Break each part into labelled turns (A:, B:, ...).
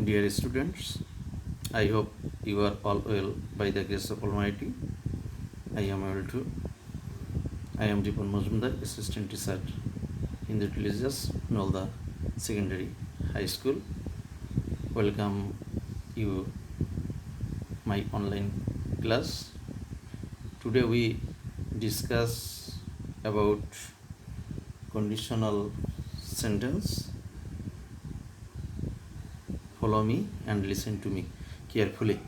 A: Dear students, I hope you are all well by the grace of Almighty. I am well too. I am Deepan Majumdar, Assistant Teacher in the Religious Nolda Secondary High School. Welcome you my online class. Today we discuss about conditional sentence. Follow me and listen to me carefully.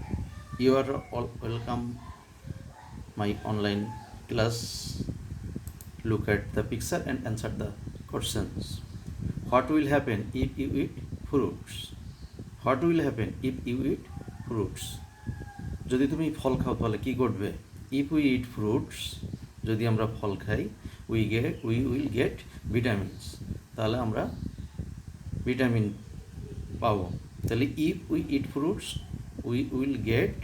A: You are all welcome my online class. Look at the picture and answer the questions. What will happen if you eat fruits? What will happen if you eat fruits? যদি তুমি ফল খাও তাহলে কি ঘটবে? If we eat fruits, যদি আমরা ফল খাই, we will get vitamins. তাহলে আমরা ভিটামিন পাবো। তাহলে if we eat fruits, we will get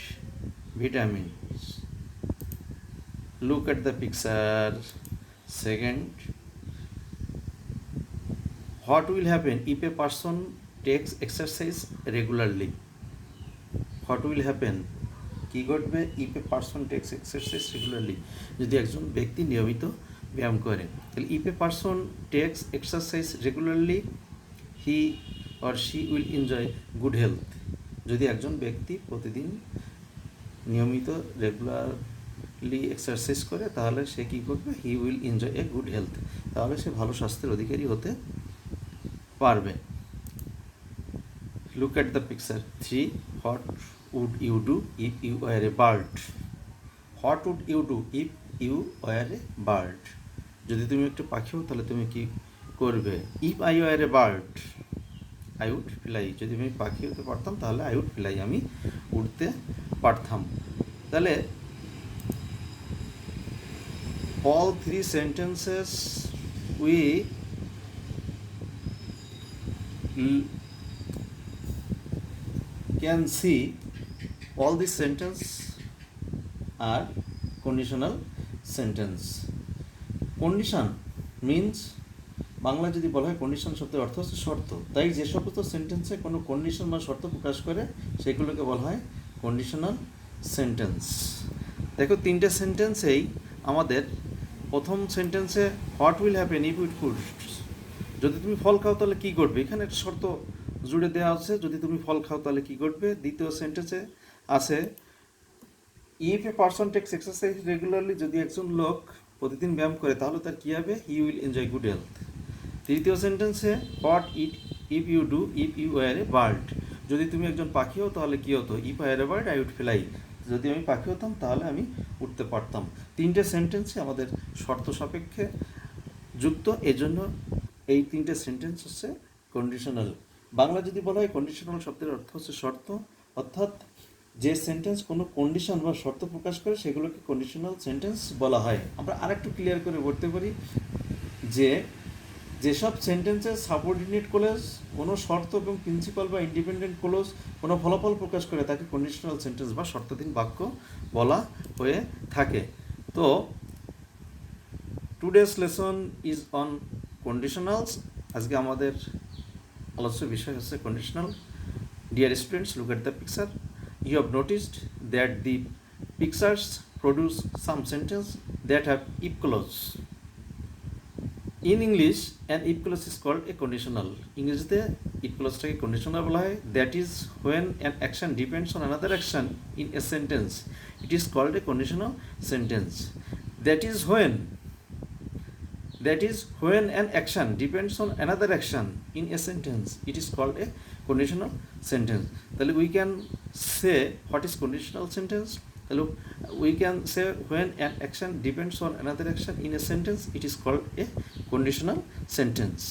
A: vitamins. Look at the picture. Second, what will happen if a person takes exercise regularly? What will happen? কি ঘটবে if a person takes exercise regularly? যদি একজন ব্যক্তি নিয়মিত ব্যায়াম করে, তাহলে if a person takes exercise regularly, he or she will enjoy good health. যদি একজন ব্যক্তি প্রতিদিন নিয়মিত রেগুলারলি এক্সারসাইজ করে তাহলে সে কী করবে? He will enjoy a good health. তাহলে সে ভালো স্বাস্থ্যের অধিকারী হতে পারবে। Look at the picture 3. What would you do if you were a bird? What would you do if you were a bird? যদি তুমি একটা পাখি হও তাহলে তুমি কি করবে? If I were a bird, I would fly. যদি আমি পাখি হতে পারতাম তাহলে আই উড ফ্লাই, আমি উড়তে পারতাম। তাহলে all three sentences we can see all these sentences are conditional sentence. Condition means Bangla যদি বলা হয় কন্ডিশন শব্দের অর্থ হচ্ছে শর্ত। তাই যে সমস্ত সেন্টেন্সে কোনো কন্ডিশন বা শর্ত প্রকাশ করে সেগুলোকে বলা হয় কন্ডিশনাল সেন্টেন্স। দেখো তিনটে সেন্টেন্সেই আমাদের প্রথম সেন্টেন্সে what will happen if it foods, যদি তুমি ফল খাও তাহলে কী ঘটবে, এখানে একটা শর্ত জুড়ে দেওয়া আছে, যদি তুমি ফল খাও তাহলে কী ঘটবে। দ্বিতীয় সেন্টেন্সে আছে if a person takes exercise regularly, যদি একজন লোক প্রতিদিন ব্যায়াম করে তাহলে তার কী হবে? He will enjoy good health. তৃতীয় সেন্টেন্সে what if you do if you were a bird, যদি তুমি একজন পাখি হও তাহলে কী হতো? If I were a bird I would fly, যদি আমি পাখি হতাম তাহলে আমি উঠতে পারতাম। তিনটে সেন্টেন্সই আমাদের শর্ত সাপেক্ষে যুক্ত, এজন্য এই তিনটে সেন্টেন্স হচ্ছে কন্ডিশনাল। বাংলা যদি বলা হয় কন্ডিশনাল শব্দের অর্থ হচ্ছে শর্ত, অর্থাৎ যে সেন্টেন্স কোনো কন্ডিশন বা শর্ত প্রকাশ করে সেগুলোকে কন্ডিশনাল সেন্টেন্স বলা হয়। আমরা আরেকটু ক্লিয়ার করে বলতে পারি যে যেসব সেন্টেন্সের সাবঅর্ডিনেট ক্লজ কোনো শর্ত এবং প্রিন্সিপাল বা ইন্ডিপেন্ডেন্ট ক্লজ কোনো ফলাফল প্রকাশ করে তাকে কন্ডিশনাল সেন্টেন্স বা শর্তাধীন বাক্য বলা হয়ে থাকে। তো today's lesson is on conditionals. আজকে আমাদের আলোচ্য বিষয় হচ্ছে conditional. Dear students, look at the picture. You have noticed that the pictures produce some sentence that have if clause. In English an if clause is called a conditional. ইংরেজিতে if ক্লজটাকে conditional বলা হয়। That is when an action depends on another action in a sentence, it is called a conditional sentence. That is when an action depends on another action in a sentence, it is called a conditional sentence. তাহলে we can say what is conditional sentence. তাহলে we can say when an action depends on another action in a sentence, it is called a conditional sentence.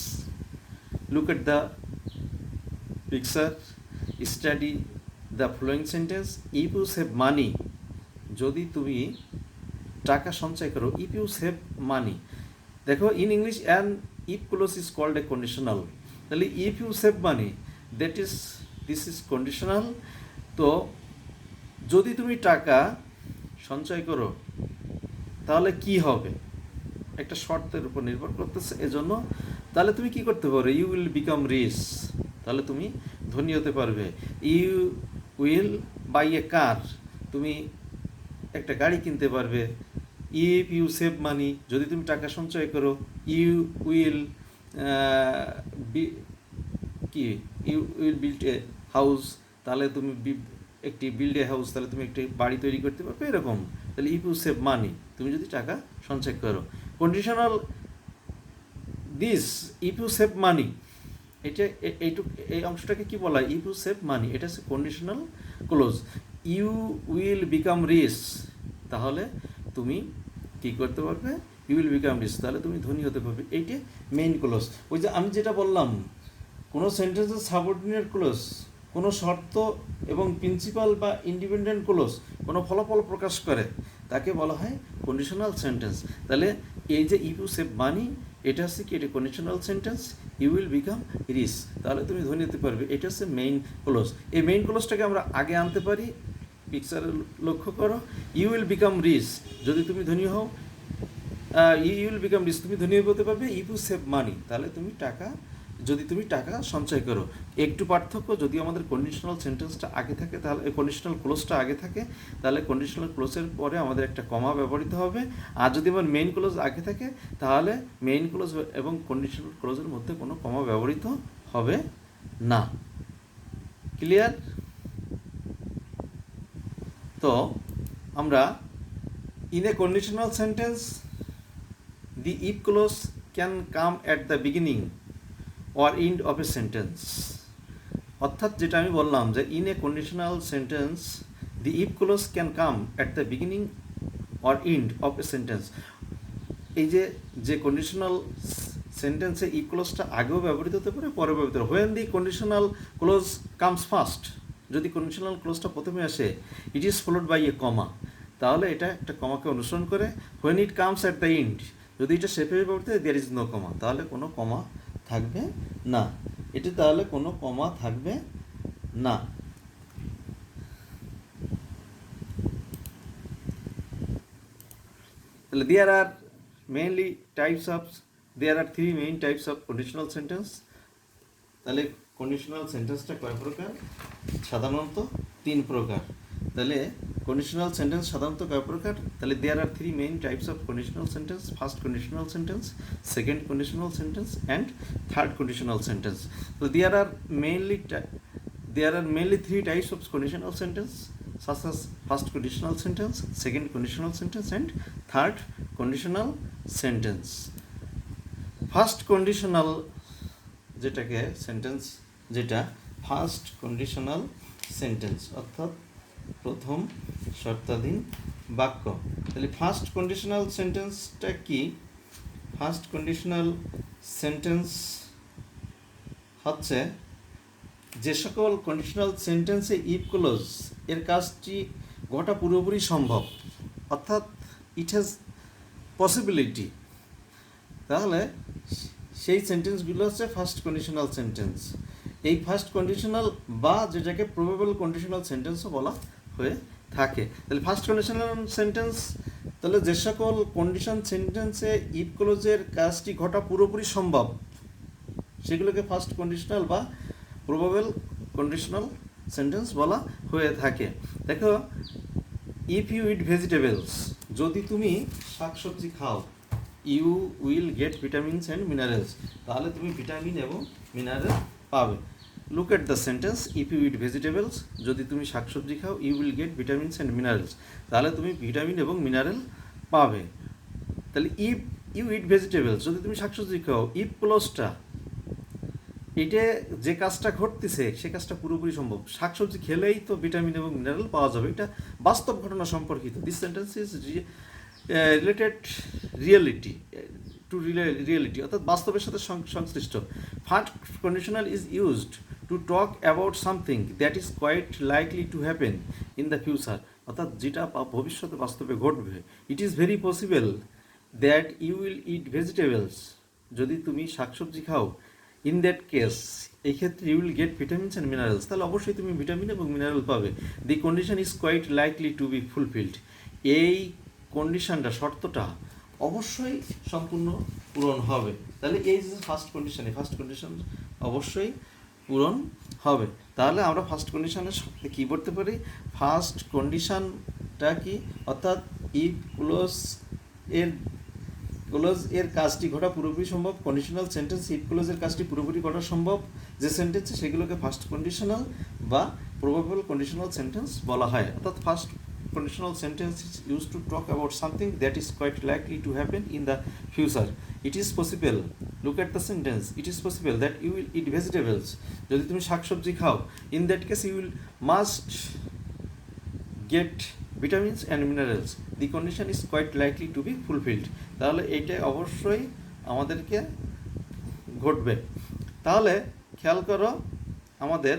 A: Look at the picture. Study the following sentence. If you save money, যদি তুমি টাকা সঞ্চয় করো, if you save money. দেখো in English an if clause is called a conditional. তাহলে if you save money, this is conditional. তো যদি তুমি টাকা সঞ্চয় করো তাহলে কি হবে? একটা শর্তের উপর নির্ভর করতেছে, এজন্য তাহলে তুমি কি করতে পারো? You will become rich. তাহলে তুমি ধনী হতে পারবে। You will buy a car, তুমি একটা গাড়ি কিনতে পারবে। ইফ ইউ সেভ মানি, যদি তুমি টাকা সঞ্চয় করো। ইউ উইল কি you will build a house, তাহলে তুমি একটি বিল্ড এ হাউস, তাহলে তুমি একটি বাড়ি তৈরি করতে পারবে, এরকম। তাহলে ইফ ইউ সেভ মানি, তুমি যদি টাকা সঞ্চয় করো। Conditional this if you save money, এটা এই অংশটাকে কি বলা হয়? ইফ ইউ সেভ মানি, এটা হচ্ছে conditional clause. You will become rich, তাহলে তুমি কি করতে পারবে? ইউ উইল বিকাম রিচ, তাহলে তুমি ধনী হতে পারবে। এইটা মেইন ক্লোজ। ওই যে আমি যেটা বললাম, কোনো সেন্টেন্সের সাবঅর্ডিনেট ক্লোজ, কোনো শর্ত এবং প্রিন্সিপাল বা ইন্ডিপেন্ডেন্ট ক্লোজ কোনো ফলাফল প্রকাশ করে, তাকে বলা হয় কন্ডিশনাল সেন্টেন্স। তাহলে এই যে ইফ ইউ সেভ মানি, এটা হচ্ছে কি? এটা conditional sentence. You will become rich, তাহলে তুমি ধনী হতে পারবে। এটা হচ্ছে মেইন ক্লোজ। এই মেইন ক্লোজটাকে আমরা আগে আনতে পারি। পিকচারে লক্ষ্য করো, ইউ উইল বিকাম রিচ, যদি তুমি ধনী হও, ইউ উইল বিকাম রিচ, তুমি ধনী হতে পারবে। ইফ ইউ সেভ মানি, তাহলে তুমি টাকা, যদি তুমি টাকা সঞ্চয় করো। একটু পার্থক্য, যদি আমাদের কন্ডিশনাল সেন্টেন্সটা আগে থাকে, তাহলে কন্ডিশনাল ক্লোজটা আগে থাকে, তাহলে কন্ডিশনাল ক্লোজের পরে আমাদের একটা কমা ব্যবহৃত হবে। আর যদি আমার মেইন ক্লোজ আগে থাকে, তাহলে মেইন ক্লোজ এবং কন্ডিশনাল ক্লোজের মধ্যে কোনো কমা ব্যবহৃত হবে না। ক্লিয়ার? তো আমরা in a conditional sentence the if clause can come at the beginning or end of a sentence, অর্থাৎ যেটা আমি বললাম যে in a conditional sentence the if clause can come at the beginning or end of a sentence. এই যে conditional সেন্টেন্সে if ক্লোজটা আগেও ব্যবহৃত হতে পারে, পরে ব্যবহৃত হবে। When the conditional close comes first, যদি কন্ডিশনাল ক্লোজটা প্রথমে আসে, ইট ইজ ফলোড বাই এ কমা, তাহলে এটা একটা কমাকে অনুসরণ করে। When it comes at the end, যদি এটা শেপে ব্যবহৃত হয়, দেয়ার ইজ নো কমা, তাহলে কোনো কমা থাকবে না। এটি তাহলে কোনো কমা থাকবে না। তাহলে there are three main types of conditional sentence. তাহলে কন্ডিশনাল সেন্টেন্সটা কয় প্রকার? সাধারণত 3 প্রকার। তাহলে কন্ডিশনাল সেন্টেন্স সাধারণত কয় প্রকার? তাহলে there are three main types of conditional sentence. First conditional sentence, second conditional sentence, and third conditional sentence. So there are mainly three types of conditional sentence, such as first conditional sentence, second conditional sentence, and third conditional sentence. First conditional যেটাকে sentence, যেটা first conditional sentence, অর্থাৎ প্রথম শর্তাধীন বাক্য। তাহলে first conditional সেন্টেন্সটা কি? First conditional sentence হচ্ছে যে সকল কন্ডিশনাল সেন্টেন্সে ইফ ক্লোজ এর কাজটি ঘটা পুরোপুরি সম্ভব, অর্থাৎ ইট হ্যাজ পসিবিলিটি, তাহলে সেই সেন্টেন্সগুলো হচ্ছে ফার্স্ট কন্ডিশনাল সেন্টেন্স। এই ফার্স্ট কন্ডিশনাল বা যেটাকে প্রবেবল কন্ডিশনাল সেন্টেন্সও বলা হয়ে থাকে। তাহলে ফার্স্ট কন্ডিশনাল সেন্টেন্স, তাহলে যে সকল কন্ডিশন সেন্টেন্সে ইফ ক্লোজের কাজটি ঘটা পুরোপুরি সম্ভব, সেগুলোকে ফার্স্ট কন্ডিশনাল বা প্রবেবল কন্ডিশনাল সেন্টেন্স বলা হয়ে থাকে। দেখো, ইফ ইউ ইট ভেজিটেবলস, যদি তুমি শাকসবজি খাও, you will get vitamins and minerals, তাহলে তুমি ভিটামিন এবং মিনারেল পাবে। Look at the sentence, if you eat vegetables, যদি তুমি শাকসবজি খাও, you will get vitamins and minerals, তাহলে তুমি ভিটামিন এবং মিনারেল পাবে। তাহলে ইফ ইউ ইট ভেজিটেবলস, যদি তুমি শাকসবজি খাও, ইফ ক্লোজটা, এটা যে কাজটা ঘটতেছে সে কাজটা পুরোপুরি সম্ভব। শাকসবজি খেলেই তো ভিটামিন এবং মিনারেল পাওয়া যাবে, এটা বাস্তব ঘটনা সম্পর্কিত। This sentence is related reality, অর্থাৎ বাস্তবের সাথে সংশ্লিষ্ট। First conditional is used to talk about something that is quite likely to happen in the future, অর্থাৎ যেটা ভবিষ্যতে বাস্তবে ঘটবে। It is very possible that you will eat vegetables, যদি তুমি শাকসবজি খাও, ইন দ্যাট কেস, এই ক্ষেত্রে you will get vitamins and minerals, তাহলে অবশ্যই তুমি ভিটামিন এবং মিনারেল পাবে। The condition is quite likely two B fulfilled, এই কন্ডিশনটা, শর্তটা অবশ্যই সম্পূর্ণ পূরণ হবে। তাহলে এই যে ফার্স্ট কন্ডিশন, এই ফার্স্ট কন্ডিশন অবশ্যই পূরণ হবে। তাহলে আমরা ফার্স্ট কন্ডিশনের সাথে কী বলতে পারি, ফার্স্ট কন্ডিশনটা কি, অর্থাৎ ইফ ক্লোজ এর কাজটি ঘটা পুরোপুরি সম্ভব। কন্ডিশনাল সেন্টেন্স ইফ ক্লোজের কাজটি পুরোপুরি করা সম্ভব যে সেন্টেন্সে, সেগুলোকে ফার্স্ট কন্ডিশনাল বা প্রবাবল কন্ডিশনাল সেন্টেন্স বলা হয়। অর্থাৎ first conditional sentence is used to talk about something that is quite likely to happen in the future. It is possible, look at the sentence, it is possible that you will eat vegetables. যদি তুমি শাকসবজি খাও, in that case you will must get vitamins and minerals. The condition is quite likely to be fulfilled. তাহলে এইটা অবশ্যই আমাদেরকে ঘটবে। তাহলে খেয়াল করো, আমাদের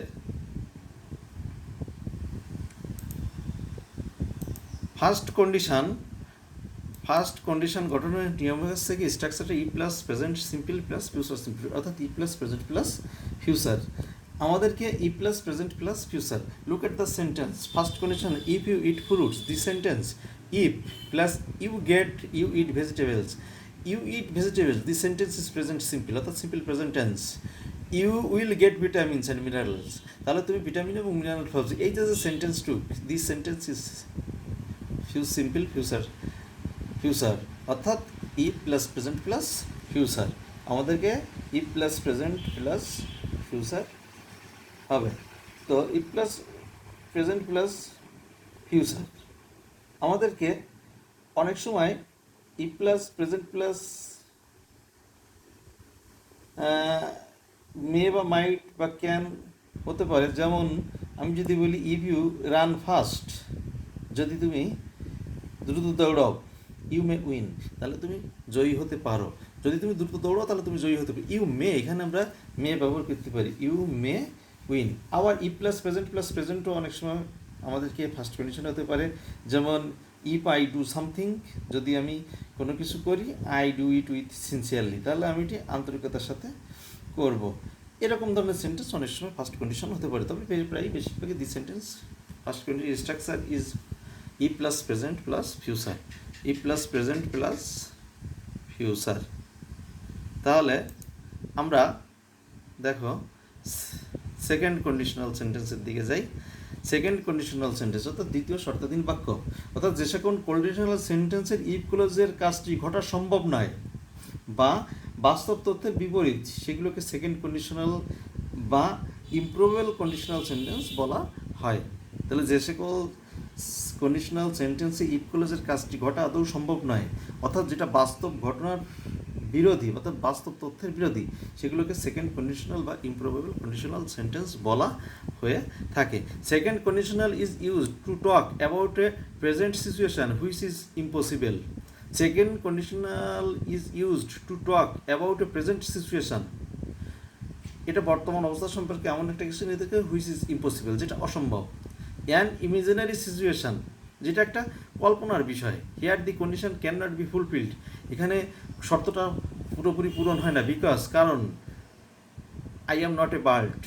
A: ফার্স্ট কন্ডিশন গঠনের নিয়ম হচ্ছে কি, স্ট্রাকচারটা ই plus present simple plus future simple, অর্থাৎ ই প্লাস প্রেজেন্ট প্লাস ফিউচার। আমাদেরকে ই plus present plus future. Look at the sentence, first condition if you eat fruits, the sentence if plus you eat vegetables, you eat vegetables, the sentence is present simple, অর্থাৎ simple present tense. You will get vitamins and minerals, তাহলে তুমি vitamin এবং mineral পাবে। এই যে sentence two, this sentence is simple future, অর্থাৎ ই plus present plus future. আমাদেরকে ই প্লাস প্রেজেন্ট প্লাস ফিউচার হবে। তো ই প্লাস প্রেজেন্ট প্লাস ফিউচার আমাদেরকে অনেক সময় ই প্লাস প্রেজেন্ট প্লাস মে বা মাইট বা ক্যান হতে পারে। যেমন আমি যদি বলি ইফ ইউ রান ফাস্ট, যদি তুমি দ্রুত দৌড়াও, ইউ মে উইন, তাহলে তুমি জয়ী হতে পারো। যদি তুমি দ্রুত দৌড়াও তাহলে তুমি জয়ী হতে পারো। ইউ মে, এখানে আমরা মে ব্যবহার করতে পারি, ইউ মে উইন। আবার ই প্লাস প্রেজেন্টও অনেক সময় আমাদেরকে ফার্স্ট কন্ডিশন হতে পারে। যেমন ইফ আই ডু সামথিং, যদি আমি কোনো কিছু করি, I do it with sincerely, তাহলে আমি এটি আন্তরিকতার সাথে করব। এরকম ধরনের সেন্টেন্স অনেক সময় ফার্স্ট কন্ডিশন হতে পারে। তবে প্রায় বেশিরভাগই the sentence first condition structure is E plus present plus future, E plus present plus future. তাহলে আমরা দেখো সেকেন্ড কন্ডিশনাল সেন্টেন্সের দিকে যাই। সেকেন্ড কন্ডিশনাল সেন্টেন্স অর্থাৎ দ্বিতীয় শর্তাধীন বাক্য, অর্থাৎ যে সকল কন্ডিশনাল সেন্টেন্সের ইফ ক্লোজের কাজটি ঘটা সম্ভব নয় বা বাস্তব তথ্যের বিপরীত, সেগুলোকে সেকেন্ড কন্ডিশনাল বা ইমপ্রবেবল কন্ডিশনাল সেন্টেন্স বলা হয়। তাহলে যে সকল কন্ডিশনাল সেন্টেন্সে ইফ ক্লোজের কাজটি ঘটা আদৌ সম্ভব নয়, অর্থাৎ যেটা বাস্তব ঘটনার বিরোধী, অর্থাৎ বাস্তব তথ্যের বিরোধী, সেগুলোকে সেকেন্ড কন্ডিশনাল বা ইমপ্রবেবল কন্ডিশনাল সেন্টেন্স বলা হয়ে থাকে। Second conditional is used to talk about a present situation which is impossible. Second conditional is used to talk about a present situation, এটা বর্তমান অবস্থা সম্পর্কে এমন একটা কিছু নিয়ে থাকে হুইচ ইজ ইম্পসিবল, যেটা অসম্ভব। অ্যান ইমাজিনারি সিচুয়েশন, যেটা একটা কল্পনার বিষয়। Here the condition can not be fulfilled, এখানে শর্তটা পুরোপুরি পূরণ হয় না। বিকজ, কারণ I am not a bird,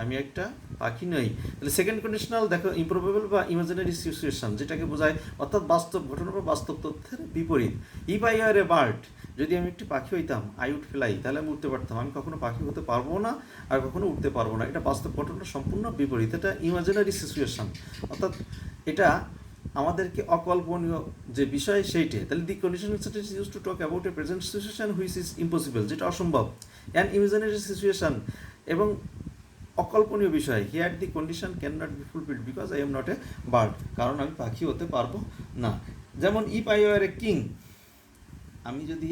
A: আমি একটা পাখি নই। তাহলে সেকেন্ড কন্ডিশনাল দেখো ইমপ্রবেবল বা ইমাজিনারি সিচুয়েশন, যেটাকে বোঝায় অর্থাৎ বাস্তব ঘটনা বা বাস্তব তথ্যের বিপরীত। If I are a bird, যদি আমি একটি পাখি হইতাম, আই উড ফ্লাই, তাহলে আমি উঠতে পারতাম। আমি কখনো পাখি হতে পারবো না আর কখনো উঠতে পারবো না, এটা বাস্তব ঘটনার সম্পূর্ণ বিপরীত। এটা ইমাজিনারি সিচুয়েশন, অর্থাৎ এটা আমাদেরকে অকল্পনীয় যে বিষয় সেইটে। তাহলে the conditional sentence use to talk about a present situation which is impossible, যেটা অসম্ভব। অ্যান ইমাজিনারি সিচুয়েশন, এবং অকল্পনীয় বিষয়। Here the condition can not be fulfilled because I am not a bird, কারণ আমি পাখি হতে পারবো না। যেমন if I are a king, আমি যদি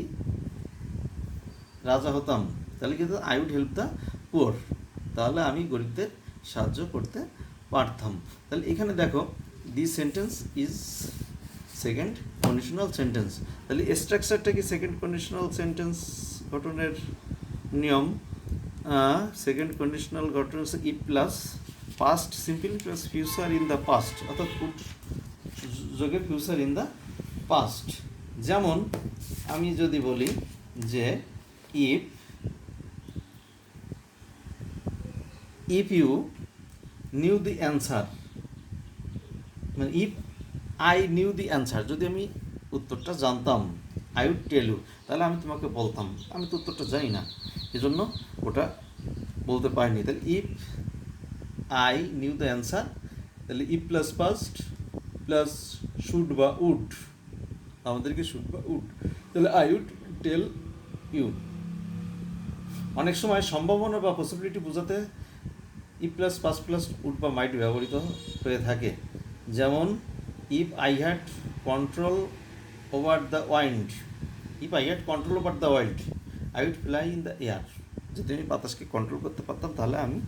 A: রাজা হতাম, তাহলে কিন্তু I would help the poor, তাহলে আমি গরিবদের সাহায্য করতে পারতাম। তাহলে এখানে দেখো দি sentence is second conditional sentence. তাহলে স্ট্রাকচারটা কি সেকেন্ড কন্ডিশনাল সেন্টেন্স গঠনের নিয়ম? সেকেন্ড কন্ডিশনাল গঠন হচ্ছে if plus past simple plus future in the past, অর্থাৎ যোগে ফিউচার ইন দ্য পাস্ট। যেমন আমি যদি বলি যে if you knew the answer, মানে if I knew the answer, যদি আমি উত্তরটা জানতাম, আই উড টেল ইউ, তাহলে আমি তোমাকে বলতাম। আমি তো উত্তরটা জানি না, এজন্য ওটা বলতে পারিনি, তাহলে if I knew the answer, তাহলে if plus past plus should বা উড, আমাদেরকে শুড বা উড, তাহলে আই উড টেল ইউ। অনেক সময় সম্ভাবনা বা পসিবিলিটি বোঝাতে if plus past plus would বা মাইট ব্যবহৃত হয়ে থাকে। যেমন if I had control over the wind, if I had control over the wild I would fly in the air, যদি আমি বাতাসকে কন্ট্রোল করতে পারতাম তাহলে আমি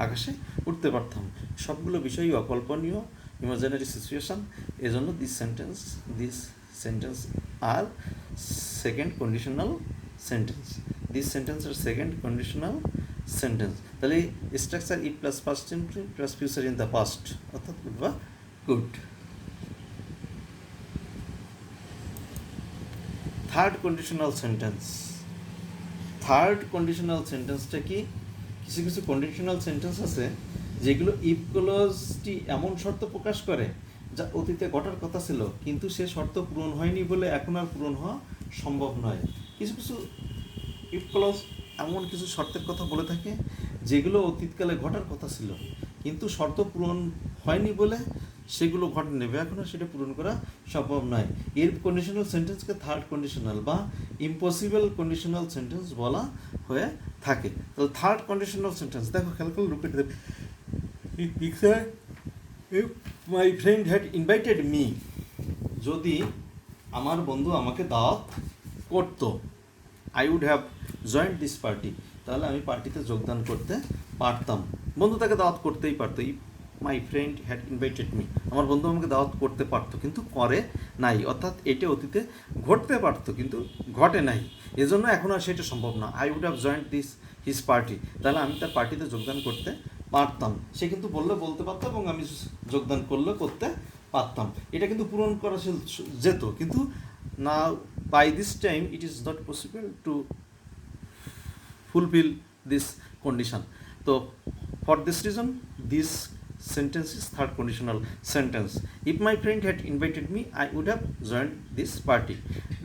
A: আকাশে উঠতে পারতাম। সবগুলো বিষয়ই অকল্পনীয়, ইমাজিনারি সিচুয়েশান। এজন্য this sentence are second conditional sentence, this sentence are second conditional sentence. তাহলে structure if plus past simple plus future in the past, অর্থাৎ গুড বা would. Third conditional sentence, third conditional সেন্টেন্সটা কি? কিছু কিছু conditional sentence আছে যেগুলো if ক্লজটি এমন শর্ত প্রকাশ করে যা অতীতে ঘটার কথা ছিল, কিন্তু সে শর্ত পূরণ হয়নি বলে এখন আর পূরণ হওয়া সম্ভব নয়। কিছু কিছু ইফ ক্লজ এমন কিছু শর্তের কথা বলে থাকে যেগুলো অতীতকালে ঘটার কথা ছিল, কিন্তু শর্ত পূরণ হয়নি বলে সেগুলো ঘটে নেবে, এখন আর সেটা পূরণ করা সম্ভব নয়। এর কন্ডিশনাল সেন্টেন্সকে থার্ড কন্ডিশনাল বা ইম্পসিবল কন্ডিশনাল সেন্টেন্স বলা হয়ে থাকে। তো থার্ড কন্ডিশনাল সেন্টেন্স দেখো, খেয়াল করে look at the picture. If my friend had invited me, যদি আমার বন্ধু আমাকে দাওয়াত করতো, I would have joined this party, তাহলে আমি পার্টিতে যোগদান করতে পারতাম। বন্ধু তাকে দাওয়াত করতেই পারতো। If my friend had invited me, আমার বন্ধু আমাকে দাওয়াত করতে পারতো কিন্তু করে নাই, অর্থাৎ এটা অতীতে ঘটতে পারতো কিন্তু ঘটে নাই, এজন্য এখন আর সেটা সম্ভব না। I would have joined this his party, তাহলে আমি তার পার্টিতে যোগদান করতে পারতাম। সে কিন্তু বললে বলতে পারতো এবং আমি যোগদান করলে করতে পারতাম। এটা কিন্তু পূরণ করা যেত, কিন্তু না, by this time it is not possible to fulfill this condition. So for this reason this sentence is third conditional sentence. If my friend had invited me I would have joined this party.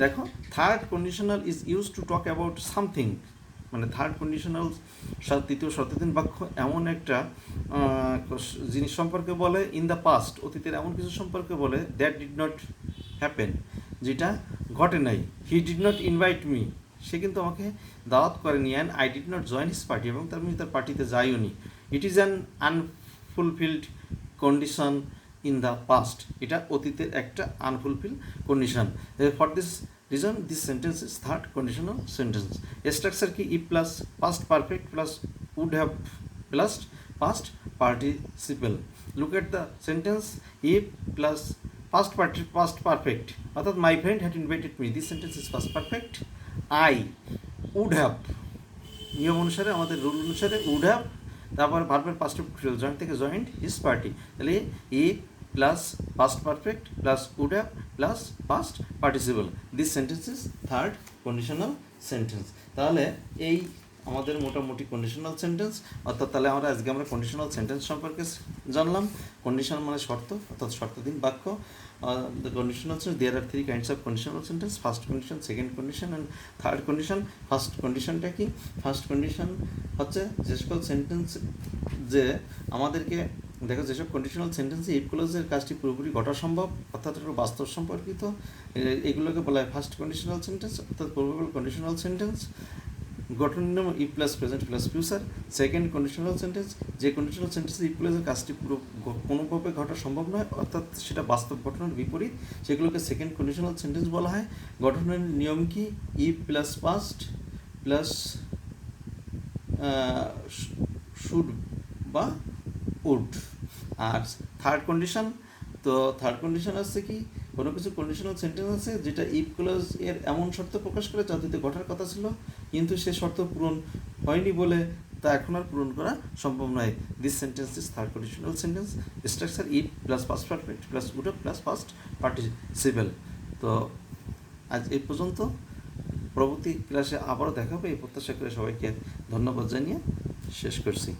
A: দেখো, third conditional is use to talk about something, মানে third conditional তৃতীয় শর্তাধীন বাক্য এমন একটা জিনিস সম্পর্কে বলে in the past, অতীতের এমন কিছু সম্পর্কে বলে দ্যাট ডিড নট হ্যাপেন, যেটা ঘটে নাই। He did not invite me, সে কিন্তু আমাকে দাওয়াত করেনি, and I did not join his party, এবং আমি তার পার্টিতে যাইও নি। It is an unfulfilled condition in the past, এটা অতীতের একটা unfulfilled condition. For this reason this sentence is third conditional sentence. Structure কি? If plus past perfect plus would have plus past participle. Look at the sentence if plus past perfect, অর্থাৎ মাই friend had invited me, this sentence is past perfect. I would have, নিয়ম অনুসারে আমাদের rule অনুসারে would have, তারপর ভার্বের past joined থেকে joined his party, তাহলে ই plus past perfect plus would have plus past participle, this sentence is third conditional sentence. তাহলে এই আমাদের মোটামুটি কন্ডিশনাল সেন্টেন্স, অর্থাৎ তাহলে আজকে আমরা কন্ডিশনাল সেন্টেন্স সম্পর্কে জানলাম। কন্ডিশন মানে শর্ত, অর্থাৎ শর্তাধীন বাক্য। The conditional sentence, there are three kinds of conditional sentence: first condition, second condition and third condition. First কন্ডিশনটা কি? ফার্স্ট কন্ডিশন হচ্ছে যে সকল সেন্টেন্স যে আমাদেরকে দেখো, যেসব কন্ডিশনাল সেন্টেন্সে ইফ ক্লজের কাজটি পুরোপুরি ঘটা সম্ভব, অর্থাৎ এটা বাস্তব সম্পর্কিত, এগুলোকে বলা হয় ফার্স্ট কন্ডিশনাল সেন্টেন্স, অর্থাৎ প্রবাবল কন্ডিশনাল সেন্টেন্স। গঠন নিয়ম if plus present plus future. Second conditional sentence, যে কন্ডিশনাল সেন্টেন্সে ইফ প্লাসের কাজটি পুরো কোনোভাবে ঘটা সম্ভব নয়, অর্থাৎ সেটা বাস্তব ঘটনার বিপরীত, সেগুলোকে সেকেন্ড কন্ডিশনাল সেন্টেন্স বলা হয়। গঠনের নিয়ম কি? If plus past plus should বা উড। আর থার্ড কন্ডিশন, তো থার্ড কন্ডিশন আছে কি? কোনো কিছু কন্ডিশনাল সেন্টেন্স আছে যেটা ইফ ক্লজ এর এমন শর্ত প্রকাশ করে যা অতীতে ঘটার কথা ছিল, কিন্তু সে শর্ত পূরণ হয়নি বলে তা এখন আর পূরণ করা সম্ভব নয়। This sentence is third conditional sentence. Structure if plus past perfect plus would have plus past participle. তো আজ এই পর্যন্ত, পরবর্তী ক্লাসে আবারও দেখাবো এই প্রত্যাশা করে সবাইকে ধন্যবাদ জানিয়ে শেষ করছি।